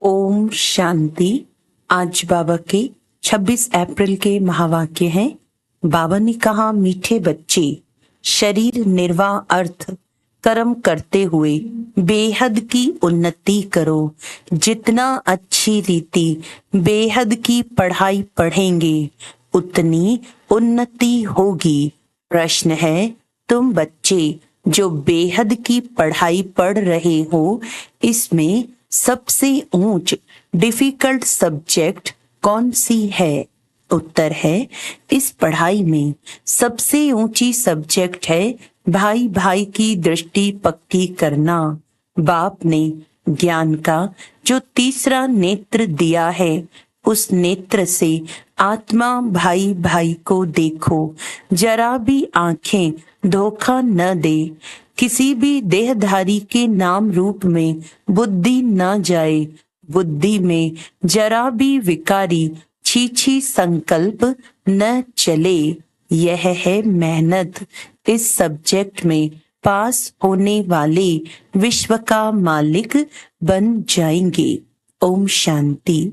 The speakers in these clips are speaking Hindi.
ओम शांति। आज बाबा के 26 अप्रैल के महावाक्य हैं। बाबा ने कहा, मीठे बच्चे, शरीर निर्वाह अर्थ कर्म करते हुए बेहद की उन्नति करो। जितना अच्छी रीति बेहद की पढ़ाई पढ़ेंगे उतनी उन्नति होगी। प्रश्न है, तुम बच्चे जो बेहद की पढ़ाई पढ़ रहे हो, इसमें सबसे ऊंच डिफिकल्ट सब्जेक्ट कौन सी है? उत्तर है, इस पढ़ाई में सबसे ऊंची सब्जेक्ट है भाई भाई की दृष्टि पक्की करना। बाप ने ज्ञान का जो तीसरा नेत्र दिया है, उस नेत्र से आत्मा भाई भाई को देखो। जरा भी आंखें धोखा न दे। किसी भी देहधारी के नाम रूप में बुद्धि न जाए। बुद्धि में जरा भी विकारी छीछी संकल्प न चले। यह है मेहनत। इस सब्जेक्ट में पास होने वाले विश्व का मालिक बन जाएंगे। ओम शांति।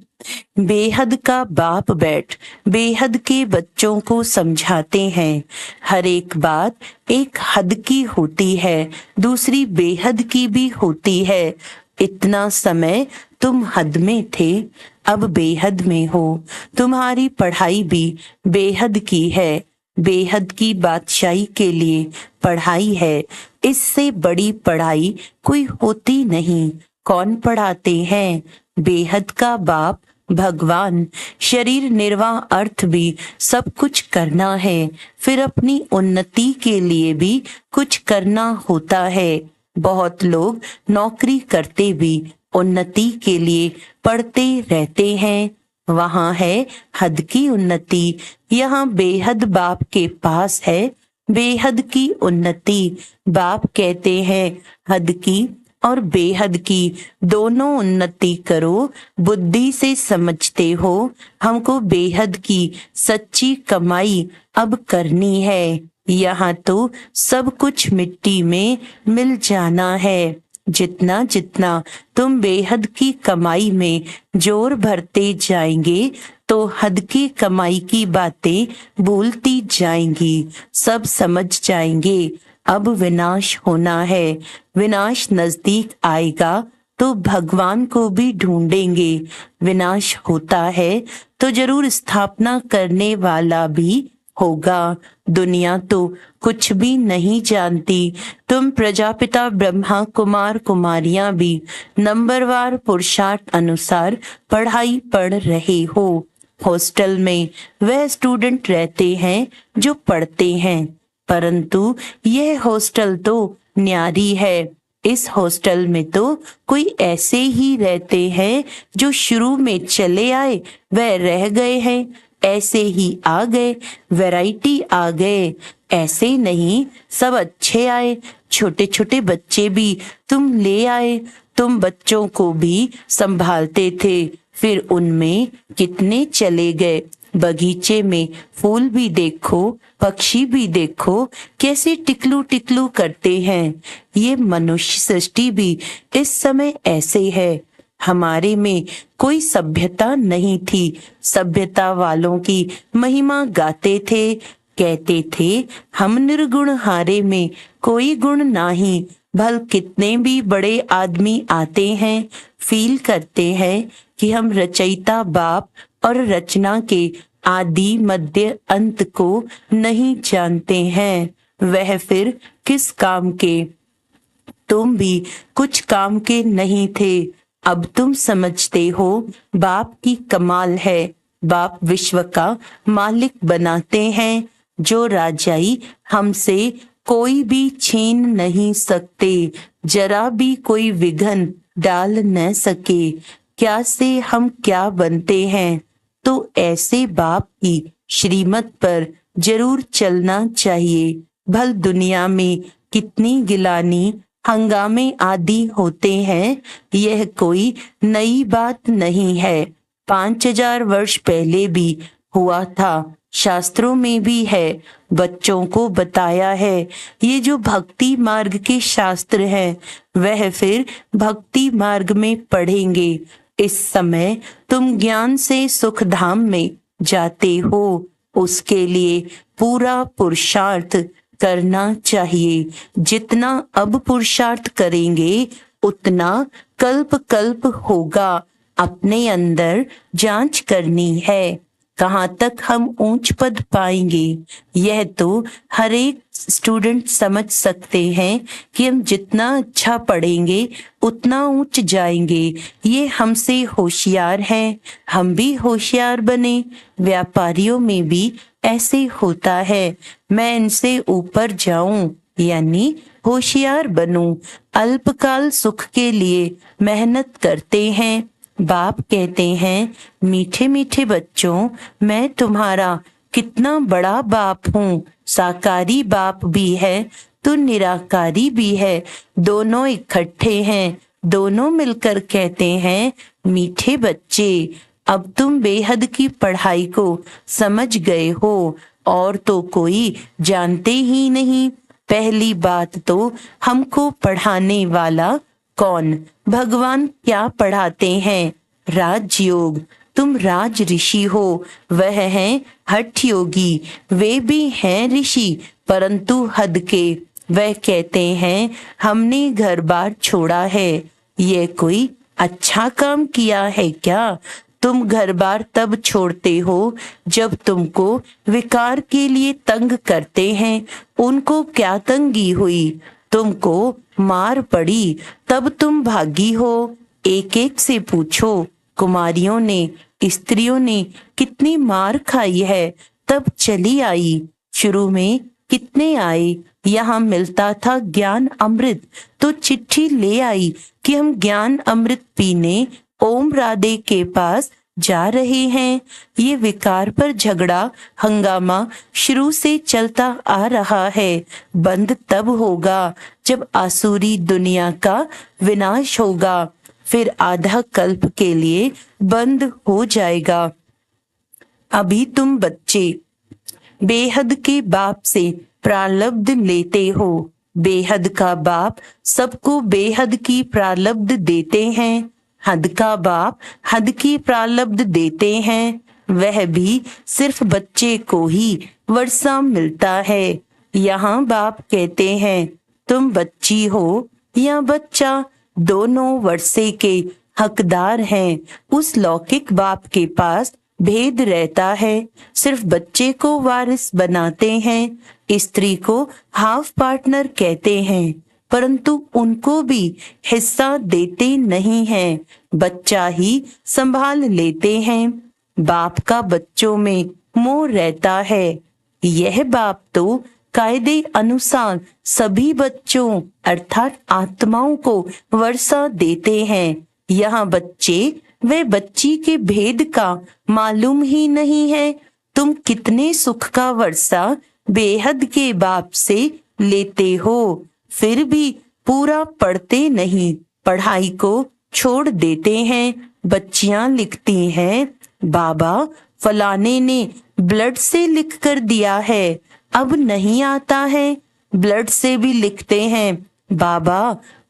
बेहद का बाप बैठ बेहद के बच्चों को समझाते हैं। हर एक बात एक हद की होती है, दूसरी बेहद की भी होती है। इतना समय तुम हद में थे, अब बेहद में हो। तुम्हारी पढ़ाई भी बेहद की है। बेहद की बादशाही के लिए पढ़ाई है। इससे बड़ी पढ़ाई कोई होती नहीं। कौन पढ़ाते हैं? बेहद का बाप भगवान। शरीर निर्वाह अर्थ भी सब कुछ करना है, फिर अपनी उन्नति के लिए भी कुछ करना होता है। बहुत लोग नौकरी करते भी उन्नति के लिए पढ़ते रहते हैं। वहाँ है हद की उन्नति, यहाँ बेहद बाप के पास है बेहद की उन्नति। बाप कहते हैं, हद की और बेहद की दोनों उन्नति करो। बुद्धि से समझते हो हमको बेहद की सच्ची कमाई अब करनी है। यहाँ तो सब कुछ मिट्टी में मिल जाना है। जितना जितना तुम बेहद की कमाई में जोर भरते जाएंगे, तो हद की कमाई की बातें भूलती जाएंगी। सब समझ जाएंगे अब विनाश होना है। विनाश नजदीक आएगा तो भगवान को भी ढूंढेंगे। विनाश होता है तो जरूर स्थापना करने वाला भी होगा। दुनिया तो कुछ भी नहीं जानती। तुम प्रजापिता ब्रह्मा कुमार कुमारियां भी नंबरवार पुरुषार्थ अनुसार पढ़ाई पढ़ रहे हो। हॉस्टल में वह स्टूडेंट रहते हैं जो पढ़ते हैं, परंतु यह हॉस्टल तो न्यारी है। इस हॉस्टल में तो कोई ऐसे ही रहते हैं जो शुरू में चले आए वह रह गए हैं, ऐसे ही आ गए, वैरायटी आ गए। ऐसे नहीं, सब अच्छे आए। छोटे छोटे बच्चे भी तुम ले आए। तुम बच्चों को भी संभालते थे, फिर उनमें कितने चले गए। बगीचे में फूल भी देखो, पक्षी भी देखो, कैसे टिकलू टिकलू करते हैं। ये मनुष्य सृष्टि भी इस समय ऐसे है। हमारे में कोई सभ्यता नहीं थी। सभ्यता वालों की महिमा गाते थे, कहते थे हम निर्गुण हारे में कोई गुण नहीं। भल कितने भी बड़े आदमी आते हैं, फील करते हैं कि हम रचयिता बाप और रचना के आदि मध्य अंत को नहीं जानते हैं। वह फिर किस काम के? तुम भी कुछ काम के नहीं थे। अब तुम समझते हो बाप की कमाल है। बाप विश्व का मालिक बनाते हैं। जो राजाई हमसे कोई भी छीन नहीं सकते, जरा भी कोई विघन डाल न सके। क्या से हम क्या बनते हैं, तो ऐसे बाप की श्रीमत पर जरूर चलना चाहिए। भल दुनिया में कितनी गिलानी हंगामे आदि होते हैं, यह कोई नई बात नहीं है। 5000 वर्ष पहले भी हुआ था। शास्त्रों में भी है, बच्चों को बताया है। ये जो भक्ति मार्ग के शास्त्र हैं, वह फिर भक्ति मार्ग में पढ़ेंगे। इस समय तुम ज्ञान से सुख धाम में जाते हो, उसके लिए पूरा पुरुषार्थ करना चाहिए। जितना अब पुरुषार्थ करेंगे उतना कल्प कल्प होगा। अपने अंदर जांच करनी है, कहाँ तक हम ऊंच पद पाएंगे। यह तो हर एक स्टूडेंट समझ सकते हैं कि हम जितना अच्छा पढ़ेंगे उतना ऊंच जाएंगे। ये हमसे होशियार हैं, हम भी होशियार बने। व्यापारियों में भी ऐसे होता है, मैं इनसे ऊपर जाऊं यानी होशियार बनूं। अल्पकाल सुख के लिए मेहनत करते हैं। बाप कहते हैं, मीठे मीठे बच्चों, मैं तुम्हारा कितना बड़ा बाप हूँ। साकारी बाप भी है तो निराकारी भी है, दोनों इकट्ठे हैं। दोनों मिलकर कहते हैं, मीठे बच्चे, अब तुम बेहद की पढ़ाई को समझ गए हो और तो कोई जानते ही नहीं। पहली बात तो हमको पढ़ाने वाला कौन? भगवान क्या पढ़ाते हैं? राजयोग। तुम राज ऋषि हो, वह हैं हठ योगी। वे भी हैं ऋषि परंतु हद के। वह कहते हैं, हमने घर बार छोड़ा है। ये कोई अच्छा काम किया है क्या? तुम घर बार तब छोड़ते हो जब तुमको विकार के लिए तंग करते हैं। उनको क्या तंगी हुई? तुमको मार पड़ी तब तुम भागी हो। एक एक से पूछो, कुमारियों ने, स्त्रियों ने कितनी मार खाई है तब चली आई। शुरू में कितने आए, यहाँ मिलता था ज्ञान अमृत तो चिट्ठी ले आई कि हम ज्ञान अमृत पीने ओम राधे के पास जा रहे हैं। ये विकार पर झगड़ा हंगामा शुरू से चलता आ रहा है। बंद तब होगा जब आसुरी दुनिया का विनाश होगा, फिर आधा कल्प के लिए बंद हो जाएगा। अभी तुम बच्चे बेहद के बाप से प्रारब्ध लेते हो। बेहद का बाप सबको बेहद की प्रारब्ध देते हैं। हद का बाप हद की प्रारब्ध देते हैं। वह भी सिर्फ बच्चे को ही वर्षा मिलता है। यहाँ बाप कहते हैं, तुम बच्ची हो या बच्चा, दोनों वर्षे के हकदार हैं। उस लौकिक बाप के पास भेद रहता है, सिर्फ बच्चे को वारिस बनाते हैं। स्त्री को हाफ पार्टनर कहते हैं परंतु उनको भी हिस्सा देते नहीं हैं, बच्चा ही संभाल लेते हैं। बाप का बच्चों में मोह रहता है। यह बाप तो कायदे अनुसार सभी बच्चों अर्थात आत्माओं को वर्षा देते हैं। यहाँ बच्चे वे बच्ची के भेद का मालूम ही नहीं है। तुम कितने सुख का वर्षा बेहद के बाप से लेते हो, फिर भी पूरा पढ़ते नहीं, पढ़ाई को छोड़ देते हैं। बच्चियां लिखती हैं, बाबा फलाने ने ब्लड से लिख कर दिया है, अब नहीं आता है। ब्लड से भी लिखते हैं, बाबा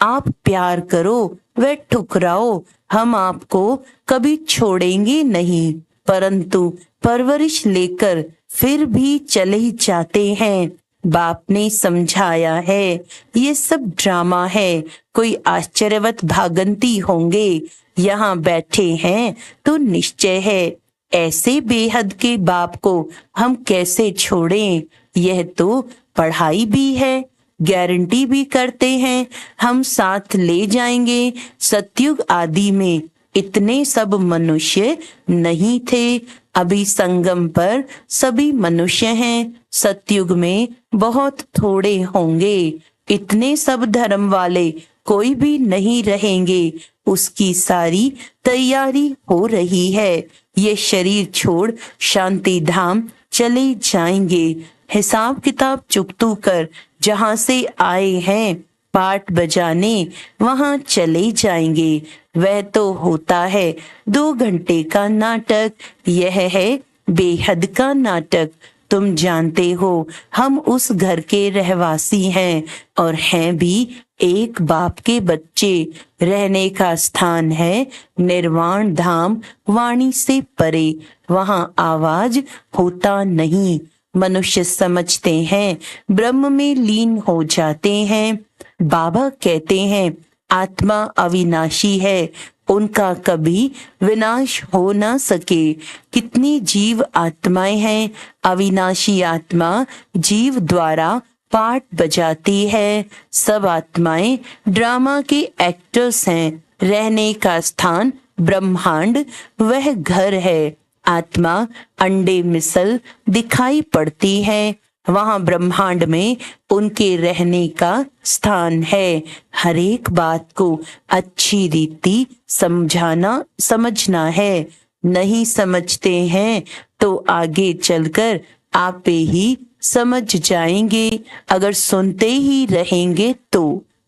आप प्यार करो व ठुकराओ, हम आपको कभी छोड़ेंगे नहीं। परंतु परवरिश लेकर फिर भी चले ही जाते हैं। बाप ने समझाया है, ये सब ड्रामा है, कोई आश्चर्यवत भागंती होंगे। यहाँ बैठे हैं तो निश्चय है, ऐसे बेहद के बाप को हम कैसे छोड़ें। यह तो पढ़ाई भी है, गारंटी भी करते हैं हम साथ ले जाएंगे। सतयुग आदि में इतने सब मनुष्य नहीं थे, अभी संगम पर सभी मनुष्य हैं। सतयुग में बहुत थोड़े होंगे, इतने सब धर्म वाले कोई भी नहीं रहेंगे। उसकी सारी तैयारी हो रही है। ये शरीर छोड़ शांति धाम चले जाएंगे। हिसाब किताब चुकतू कर जहां से आए हैं पाठ बजाने वहां चले जाएंगे। वह तो होता है 2 घंटे का नाटक, यह है बेहद का नाटक। तुम जानते हो हम उस घर के रहवासी हैं और हैं भी एक बाप के बच्चे। रहने का स्थान है निर्वाण धाम, वाणी से परे, वहां आवाज होता नहीं। मनुष्य समझते हैं ब्रह्म में लीन हो जाते हैं। बाबा कहते हैं आत्मा अविनाशी है, उनका कभी विनाश हो ना सके। कितनी जीव आत्माएं हैं। अविनाशी आत्मा जीव द्वारा पाठ बजाती है। सब आत्माएं ड्रामा के एक्टर्स हैं। रहने का स्थान ब्रह्मांड, वह घर है। आत्मा अंडे मिसल दिखाई पड़ती है, वहां ब्रह्मांड में उनके रहने का स्थान है। हर एक बात को अच्छी रीति समझना है। नहीं समझते हैं तो आगे चलकर आप ही समझ जाएंगे। अगर सुनते ही रहेंगे तो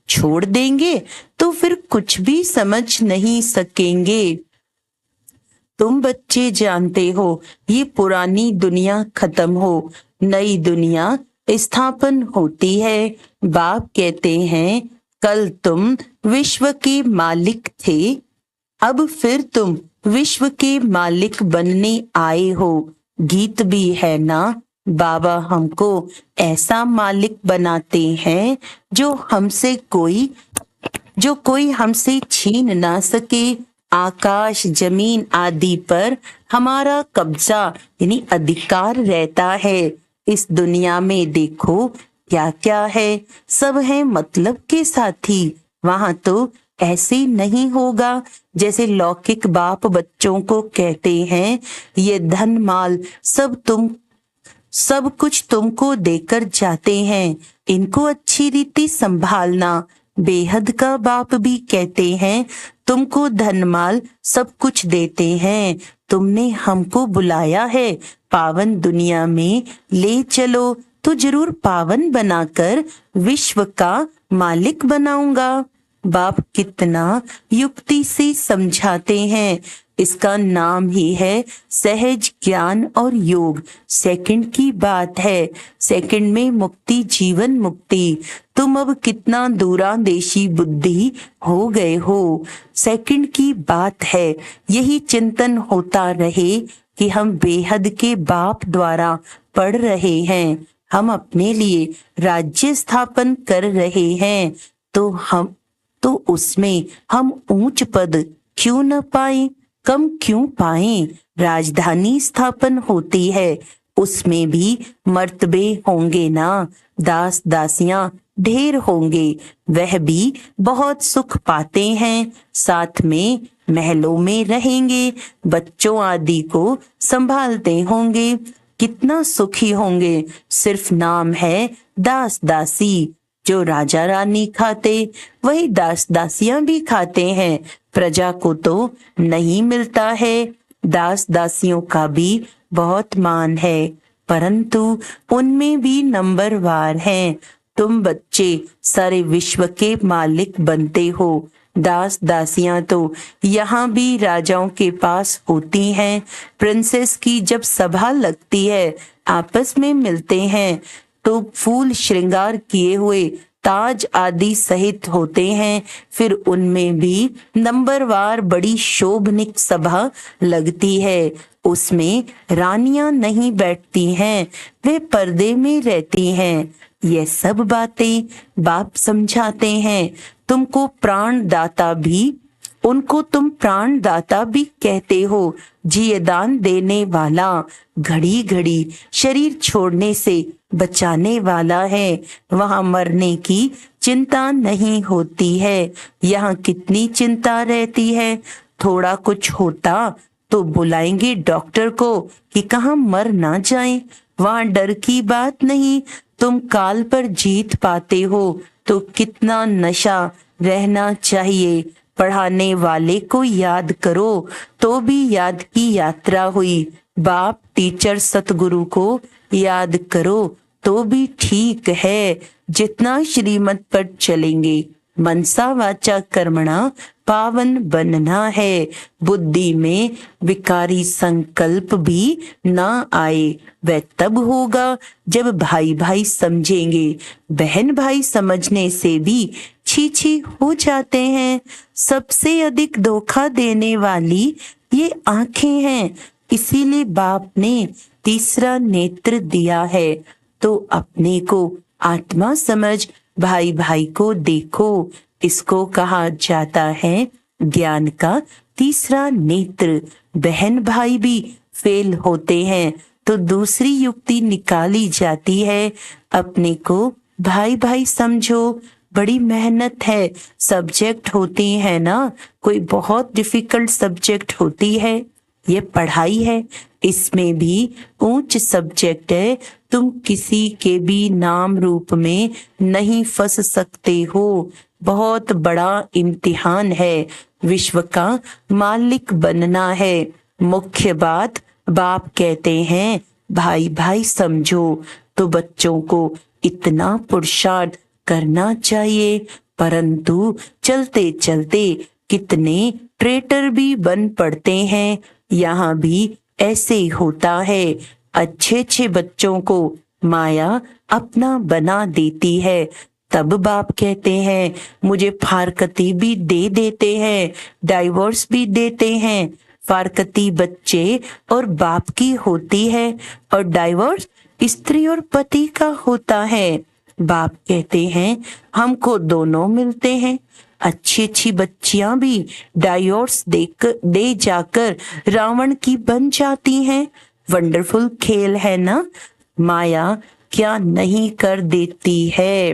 छोड़ देंगे तो फिर कुछ भी समझ नहीं सकेंगे। तुम बच्चे जानते हो ये पुरानी दुनिया खत्म हो, नई दुनिया स्थापन होती है। बाप कहते हैं कल तुम विश्व के मालिक थे, अब फिर तुम विश्व के मालिक बनने आए हो। गीत भी है ना, बाबा हमको ऐसा मालिक बनाते हैं जो कोई हमसे छीन ना सके। आकाश जमीन आदि पर हमारा कब्जा यानी अधिकार रहता है। इस दुनिया में देखो क्या क्या है, सब है मतलब के साथी। वहां तो ऐसे नहीं होगा जैसे लौकिक बाप बच्चों को कहते हैं ये धन माल सब कुछ तुमको देकर जाते हैं, इनको अच्छी रीति संभालना। बेहद का बाप भी कहते हैं तुमको धनमाल सब कुछ देते हैं, तुमने हमको बुलाया है पावन दुनिया में ले चलो तो जरूर पावन बनाकर विश्व का मालिक बनाऊंगा। बाप कितना युक्ति से समझाते हैं। इसका नाम ही है सहज ज्ञान और योग। सेकंड की बात है, सेकंड में मुक्ति, जीवन मुक्ति। तुम अब कितना दूरांदेशी बुद्धि हो गए हो। सेकंड की बात है, यही चिंतन होता रहे कि हम बेहद के बाप द्वारा पढ़ रहे हैं, हम अपने लिए राज्य स्थापन कर रहे हैं, तो उसमें हम ऊंच पद क्यों न पाए, कम क्यों पाए। राजधानी स्थापन होती है, उसमें भी मर्तबे होंगे ना, दास दासियां ढेर होंगे, वह भी बहुत सुख पाते हैं। साथ में महलों में रहेंगे, बच्चों आदि को संभालते होंगे, कितना सुखी होंगे। सिर्फ नाम है दास दासी। जो राजा रानी खाते वही दास दासियां भी खाते हैं, प्रजा को तो नहीं मिलता है। दास दासियों का भी बहुत मान है, परंतु उनमें भी नंबरवार हैं। तुम बच्चे सारे विश्व के मालिक बनते हो। दास दासियां तो यहाँ भी राजाओं के पास होती हैं। प्रिंसेस की जब सभा लगती है, आपस में मिलते हैं तो फूल श्रृंगार किए हुए ताज आदि सहित होते हैं। फिर उनमें भी नंबरवार बड़ी शोभनिक सभा लगती है, उसमें रानियां नहीं बैठती हैं, वे पर्दे में रहती हैं। ये सब बातें बाप समझाते हैं। तुमको प्राण दाता भी, उनको तुम प्राण दाता भी कहते हो। जीवदान देने वाला, घड़ी घड़ी शरीर छोड़ने से बचाने वाला है। वहां मरने की चिंता नहीं होती है, यहाँ कितनी चिंता रहती है। थोड़ा कुछ होता तो बुलाएंगे डॉक्टर को कि कहाँ मर ना जाए। वहां डर की बात नहीं, तुम काल पर जीत पाते हो तो कितना नशा रहना चाहिए। पढ़ाने वाले को याद करो तो भी याद की यात्रा हुई। बाप टीचर सतगुरु को याद करो तो भी ठीक है। जितना श्रीमत पर चलेंगे मनसा वाचा कर्मणा पावन बनना है। बुद्धि में विकारी संकल्प भी ना आए। वह तब होगा जब भाई भाई समझेंगे। बहन भाई समझने से भी छी छी हो जाते हैं। सबसे अधिक धोखा देने वाली ये आंखें हैं। इसीलिए बाप ने तीसरा नेत्र दिया है। तो अपने को आत्मा समझ भाई भाई को देखो। इसको कहा जाता है ज्ञान का तीसरा नेत्र। बहन भाई भी फेल होते हैं तो दूसरी युक्ति निकाली जाती है। अपने को भाई भाई समझो। बड़ी मेहनत है। सब्जेक्ट होती है ना, कोई बहुत डिफिकल्ट सब्जेक्ट होती है। ये पढ़ाई है, इसमें भी ऊंच सब्जेक्ट है। तुम किसी के भी नाम रूप में नहीं फंस सकते हो। बहुत बड़ा इम्तिहान है। विश्व का मालिक बनना है। मुख्य बात बाप कहते हैं भाई भाई समझो। तो बच्चों को इतना पुरुषार्थ करना चाहिए। परंतु चलते चलते कितने ट्रेटर भी बन पड़ते हैं। यहाँ भी ऐसे होता है। अच्छे अच्छे बच्चों को माया अपना बना देती है। तब बाप कहते हैं मुझे फारकती भी दे देते हैं, डाइवोर्स भी देते हैं। फारकती बच्चे और बाप की होती है और डाइवोर्स स्त्री और पति का होता है। बाप कहते हैं हमको दोनों मिलते हैं। अच्छी अच्छी बच्चियां भी डाइवोर्स दे जाकर रावण की बन जाती हैं। वंडरफुल खेल है ना। माया क्या नहीं कर देती है।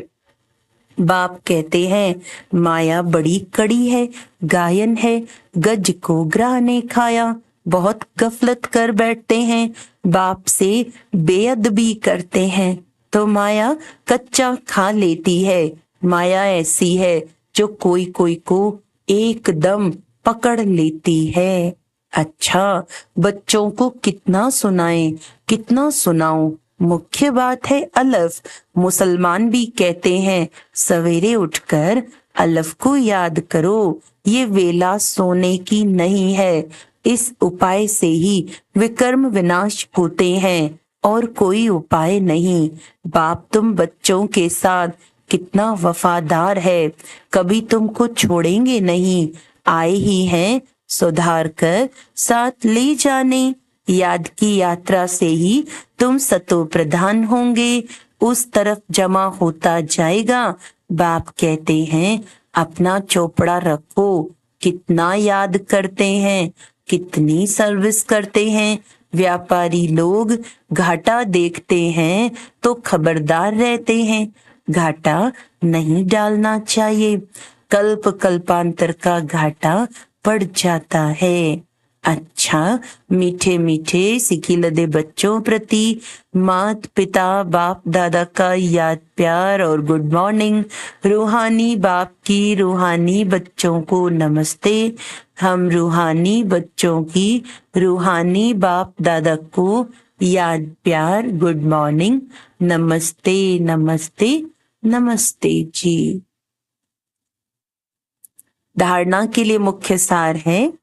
बाप कहते हैं माया बड़ी कड़ी है। गायन है गज को ग्राह ने खाया। बहुत गफलत कर बैठते हैं। बाप से बेअदबी करते हैं तो माया कच्चा खा लेती है। माया ऐसी है जो कोई कोई को एकदम पकड़ लेती है। अच्छा, बच्चों को कितना सुनाएं, कितना सुनाऊं। मुख्य बात है अलफ। मुसलमान भी कहते हैं सवेरे उठकर अलफ को याद करो। ये वेला सोने की नहीं है। इस उपाय से ही विकर्म विनाश होते हैं और कोई उपाय नहीं। बाप तुम बच्चों के साथ कितना वफादार है। कभी तुमको छोड़ेंगे नहीं। आए ही हैं सुधार कर साथ ले जाने। याद की यात्रा से ही तुम सतो प्रधान होंगे। उस तरफ जमा होता जाएगा। बाप कहते हैं अपना चोपड़ा रखो। कितना याद करते हैं, कितनी सर्विस करते हैं। व्यापारी लोग घाटा देखते हैं तो खबरदार रहते हैं। घाटा नहीं डालना चाहिए। कल्प कल्पांतर का घाटा पड़ जाता है। अच्छा, मीठे मीठे सिकी लदे बच्चों प्रति मात पिता बाप दादा का याद प्यार और गुड मॉर्निंग। रूहानी बाप की रूहानी बच्चों को नमस्ते। हम रूहानी बच्चों की रूहानी बाप दादा को याद प्यार गुड मॉर्निंग। नमस्ते नमस्ते नमस्ते जी। धारणा के लिए मुख्य सार है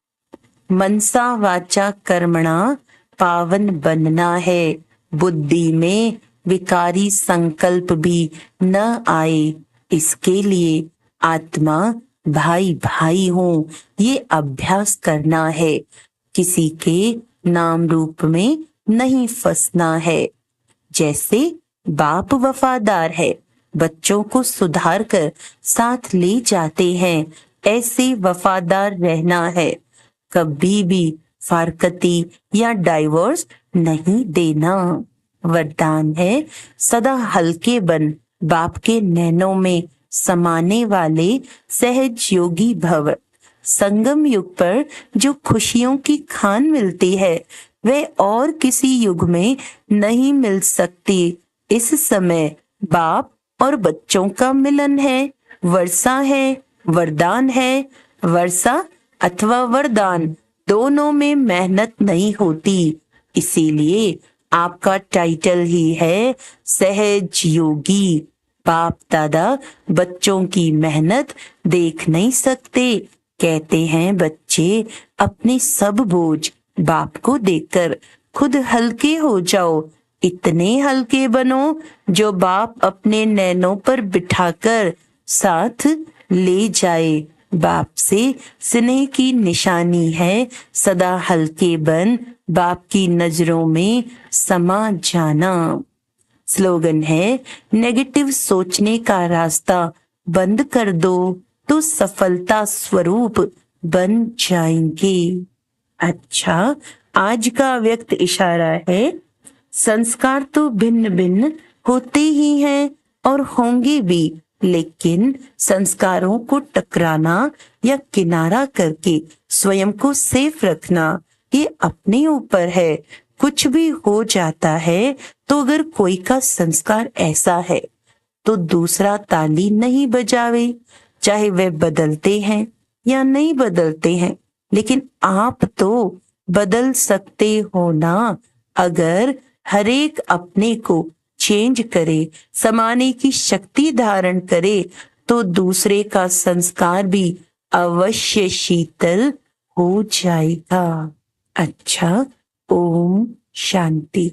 मनसा वाचा कर्मणा पावन बनना है। बुद्धि में विकारी संकल्प भी न आए। इसके लिए आत्मा भाई भाई हो ये अभ्यास करना है। किसी के नाम रूप में नहीं फंसना है। जैसे बाप वफादार है, बच्चों को सुधार कर साथ ले जाते हैं, ऐसे वफादार रहना है। कभी भी फारकती या डाइवोर्स नहीं देना। वरदान है सदा हल्के बन बाप के नैनों में समाने वाले सहज योगी भव। संगम युग पर जो खुशियों की खान मिलती है वह और किसी युग में नहीं मिल सकती। इस समय बाप और बच्चों का मिलन है। वर्षा है, वरदान है। वर्षा अथवा वरदान दोनों में मेहनत नहीं होती। इसीलिए आपका टाइटल ही है सहज योगी। बाप दादा बच्चों की मेहनत देख नहीं सकते। कहते हैं बच्चे अपने सब बोझ बाप को देकर खुद हल्के हो जाओ। इतने हल्के बनो जो बाप अपने नैनों पर बिठाकर साथ ले जाए। बाप से स्नेह की निशानी है सदा हल्के बन बाप की नजरों में समा जाना। स्लोगन है नेगेटिव सोचने का रास्ता बंद कर दो तो सफलता स्वरूप बन जाएंगे। अच्छा, आज का व्यक्त इशारा है संस्कार तो भिन्न भिन्न होते ही हैं और होंगे भी, लेकिन संस्कारों को टकराना या किनारा करके स्वयं को सेफ रखना ये अपने ऊपर है। कुछ भी हो जाता है तो अगर कोई का संस्कार ऐसा है तो दूसरा ताली नहीं बजावे, चाहे वे बदलते हैं या नहीं बदलते हैं, लेकिन आप तो बदल सकते हो ना। अगर हरेक अपने को चेंज करे, समाने की शक्ति धारण करे, तो दूसरे का संस्कार भी अवश्य शीतल हो जाएगा। अच्छा, ओम शांति।